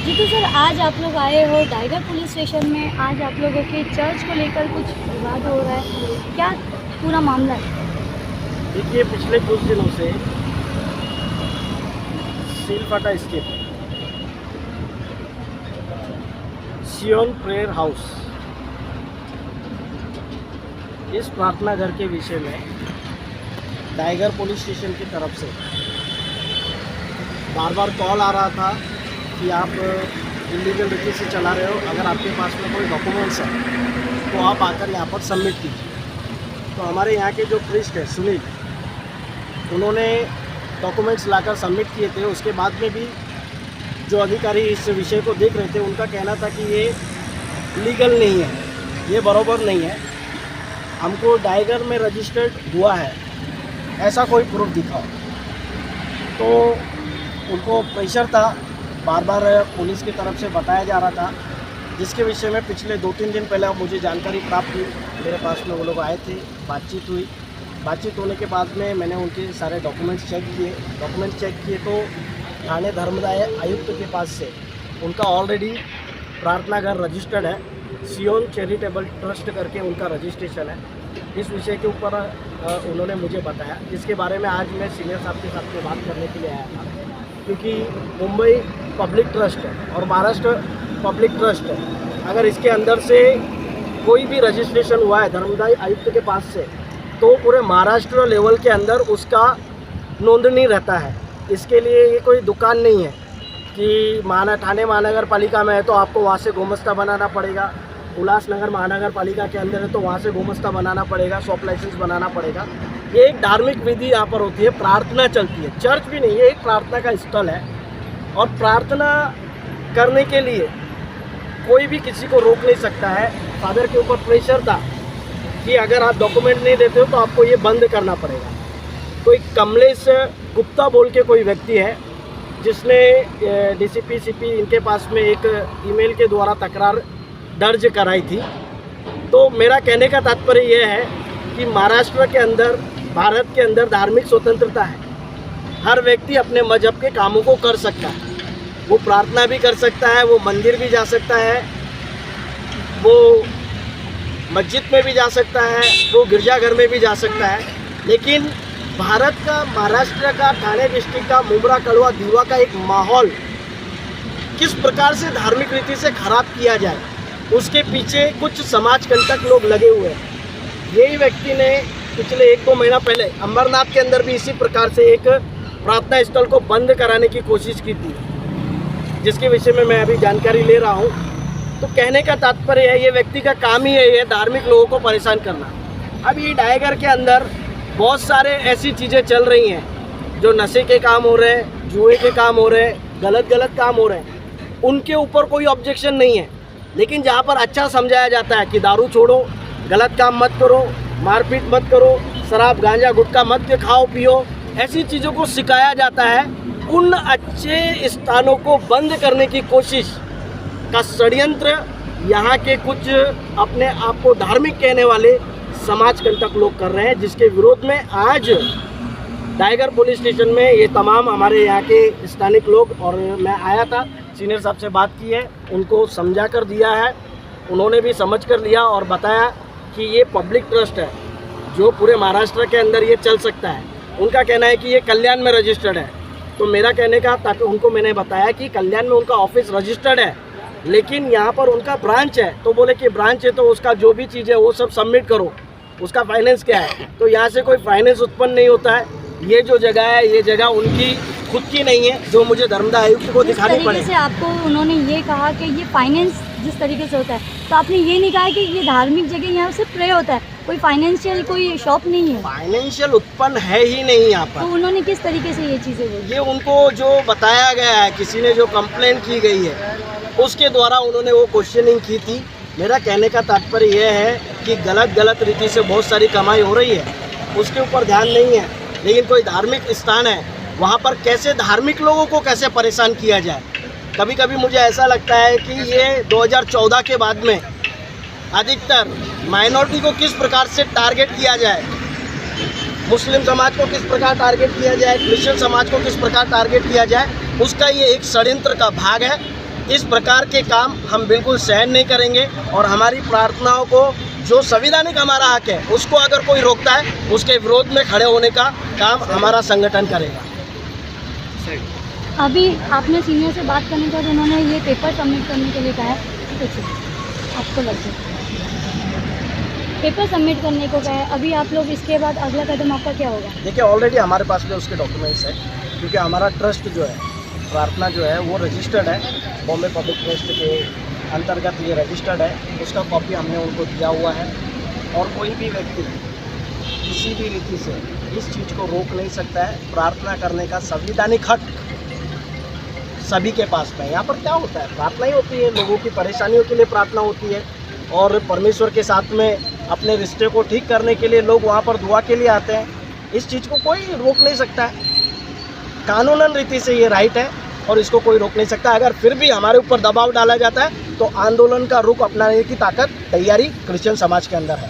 जी तो सर, आज आप लोग आए हो टाइगर पुलिस स्टेशन में। आज आप लोगों के चर्च को लेकर कुछ विवाद हो रहा है, क्या पूरा मामला है? देखिए, पिछले कुछ दिनों से सीलफाटा स्थित सियोन प्रेयर हाउस, इस प्रार्थना घर के विषय में टाइगर पुलिस स्टेशन की तरफ से बार बार कॉल आ रहा था कि आप इलीगल रीति से चला रहे हो, अगर आपके पास में कोई डॉक्यूमेंट्स है तो आप आकर यहाँ पर सबमिट कीजिए। तो हमारे यहाँ के जो प्रीस्ट है सुनील, उन्होंने डॉक्यूमेंट्स लाकर सबमिट किए थे। उसके बाद में भी जो अधिकारी इस विषय को देख रहे थे, उनका कहना था कि ये लीगल नहीं है, ये बराबर नहीं है, हमको टाइगर में रजिस्टर्ड हुआ है ऐसा कोई प्रूफ दिखाओ। तो उनको प्रेशर था, बार बार पुलिस की तरफ से बताया जा रहा था, जिसके विषय में पिछले 2-3 दिन पहले मुझे जानकारी प्राप्त हुई। मेरे पास में वो लोग आए थे, बातचीत हुई। बातचीत होने के बाद में मैंने उनके सारे डॉक्यूमेंट्स चेक किए तो थाने धर्मदाय आयुक्त के पास से उनका ऑलरेडी प्रार्थना घर रजिस्टर्ड है, सियोन चैरिटेबल ट्रस्ट करके उनका रजिस्ट्रेशन है। इस विषय के ऊपर उन्होंने मुझे बताया, जिसके बारे में आज मैं सीनियर साहब के साथ में बात करने के लिए आया था। क्योंकि मुंबई पब्लिक ट्रस्ट है और महाराष्ट्र पब्लिक ट्रस्ट है, अगर इसके अंदर से कोई भी रजिस्ट्रेशन हुआ है धर्मदाय आयुक्त के पास से, तो पूरे महाराष्ट्र लेवल के अंदर उसका नोंदनी रहता है। इसके लिए ये कोई दुकान नहीं है कि थाने महानगर पालिका में है तो आपको वहाँ से गुमस्ता बनाना पड़ेगा, उल्लासनगर महानगर पालिका के अंदर है तो वहाँ से गुमस्ता बनाना पड़ेगा, शॉप लाइसेंस बनाना पड़ेगा। ये एक धार्मिक विधि यहाँ पर होती है, प्रार्थना चलती है, चर्च भी नहीं, ये एक प्रार्थना का स्थल है। और प्रार्थना करने के लिए कोई भी किसी को रोक नहीं सकता है। फादर के ऊपर प्रेशर था कि अगर आप डॉक्यूमेंट नहीं देते हो तो आपको ये बंद करना पड़ेगा। तो एक कमलेश गुप्ता बोल के कोई व्यक्ति है, जिसने डीसीपी सीपी इनके पास में एक ईमेल के द्वारा तकरार दर्ज कराई थी। तो मेरा कहने का तात्पर्य यह है कि महाराष्ट्र के अंदर, भारत के अंदर धार्मिक स्वतंत्रता है, हर व्यक्ति अपने मजहब के कामों को कर सकता है, वो प्रार्थना भी कर सकता है, वो मंदिर भी जा सकता है, वो मस्जिद में भी जा सकता है, वो गिरजाघर में भी जा सकता है। लेकिन भारत का, महाराष्ट्र का, ठाणे डिस्ट्रिक्ट का, मुंब्रा, कड़वा, दीवा का एक माहौल किस प्रकार से धार्मिक रीति से खराब किया जाए, उसके पीछे कुछ समाज कंटक लोग लगे हुए हैं। यही व्यक्ति ने पिछले 1-2 महीना पहले अंबरनाथ के अंदर भी इसी प्रकार से एक प्रार्थना स्थल को बंद कराने की कोशिश की थी, जिसके विषय में मैं अभी जानकारी ले रहा हूँ। तो कहने का तात्पर्य है, ये व्यक्ति का काम ही है ये धार्मिक लोगों को परेशान करना। अब ये टाइगर के अंदर बहुत सारे ऐसी चीज़ें चल रही हैं जो नशे के काम हो रहे हैं, जुए के काम हो रहे हैं, गलत काम हो रहे हैं, उनके ऊपर कोई ऑब्जेक्शन नहीं है। लेकिन जहाँ पर अच्छा समझाया जाता है कि दारू छोड़ो, गलत काम मत करो, मारपीट मत करो, शराब गांजा गुटखा मत खाओ पियो, ऐसी चीज़ों को सिखाया जाता है, उन अच्छे स्थानों को बंद करने की कोशिश का षड्यंत्र यहाँ के कुछ अपने आप को धार्मिक कहने वाले समाज कंटक लोग कर रहे हैं, जिसके विरोध में आज टाइगर पुलिस स्टेशन में ये तमाम हमारे यहाँ के स्थानिक लोग, और मैं आया था, सीनियर साहब से बात की है, उनको समझा कर दिया है, उन्होंने भी समझ कर लिया और बताया कि ये पब्लिक ट्रस्ट है जो पूरे महाराष्ट्र के अंदर ये चल सकता है। उनका कहना है कि ये कल्याण में रजिस्टर्ड है। तो मेरा कहने का ताकि उनको मैंने बताया कि कल्याण में उनका ऑफिस रजिस्टर्ड है, लेकिन यहाँ पर उनका ब्रांच है। तो बोले कि ब्रांच है तो उसका जो भी चीज़ है वो सब सबमिट करो, उसका फाइनेंस क्या है। तो यहाँ से कोई फाइनेंस उत्पन्न नहीं होता है। ये जो जगह है, ये जगह उनकी खुद की नहीं है, जो मुझे धर्मदाय आयुक्त को दिखानी पड़ेगी। से आपको उन्होंने ये कहा कि ये फाइनेंस जिस तरीके से होता है, तो आपने ये नहीं कहा कि ये धार्मिक जगह यहाँ से प्रे होता है, कोई फाइनेंशियल कोई शॉप नहीं है, फाइनेंशियल उत्पन्न है ही नहीं यहाँ पर। तो उन्होंने किस तरीके से ये चीज़ें बोली? ये उनको जो बताया गया है, किसी ने जो कंप्लेंट की गई है उसके द्वारा उन्होंने वो क्वेश्चनिंग की थी। मेरा कहने का तात्पर्य यह है कि गलत रीति से बहुत सारी कमाई हो रही है, उसके ऊपर ध्यान नहीं है। लेकिन कोई धार्मिक स्थान है, वहाँ पर कैसे धार्मिक लोगों को कैसे परेशान किया जाए। कभी कभी मुझे ऐसा लगता है कि ये 2014 के बाद में अधिकतर माइनॉरिटी को किस प्रकार से टारगेट किया जाए, मुस्लिम समाज को किस प्रकार टारगेट किया जाए, क्रिश्चियन समाज को किस प्रकार टारगेट किया जाए, उसका ये एक षड्यंत्र का भाग है। इस प्रकार के काम हम बिल्कुल सहन नहीं करेंगे और हमारी प्रार्थनाओं को जो संवैधानिक हमारा हक है उसको अगर कोई रोकता है उसके विरोध में खड़े होने का काम हमारा संगठन करेगा। अभी आपने सीनियर से बात करने के बाद उन्होंने ये पेपर सबमिट करने के लिए कहा है, कुछ आपको लग जाए पेपर सबमिट करने को कहा है। अभी आप लोग इसके बाद अगला कदम आपका क्या होगा? देखिए ऑलरेडी हमारे पास में उसके डॉक्यूमेंट्स है, क्योंकि हमारा ट्रस्ट जो है प्रार्थना जो है वो रजिस्टर्ड है, बॉम्बे पब्लिक ट्रस्ट के अंतर्गत ये रजिस्टर्ड है, उसका कॉपी हमने उनको दिया हुआ है। और कोई भी व्यक्ति किसी भी रीति से इस चीज़ को रोक नहीं सकता है। प्रार्थना करने का संवैधानिक हक सभी के पास में। यहाँ पर क्या होता है, प्रार्थना ही होती है, लोगों की परेशानियों के लिए प्रार्थना होती है और परमेश्वर के साथ में अपने रिश्ते को ठीक करने के लिए लोग वहाँ पर दुआ के लिए आते हैं। इस चीज़ को कोई रोक नहीं सकता है, कानूनन रीति से ये राइट है और इसको कोई रोक नहीं सकता। अगर फिर भी हमारे ऊपर दबाव डाला जाता है तो आंदोलन का रुख अपनाने की ताकत तैयारी क्रिश्चियन समाज के अंदर है।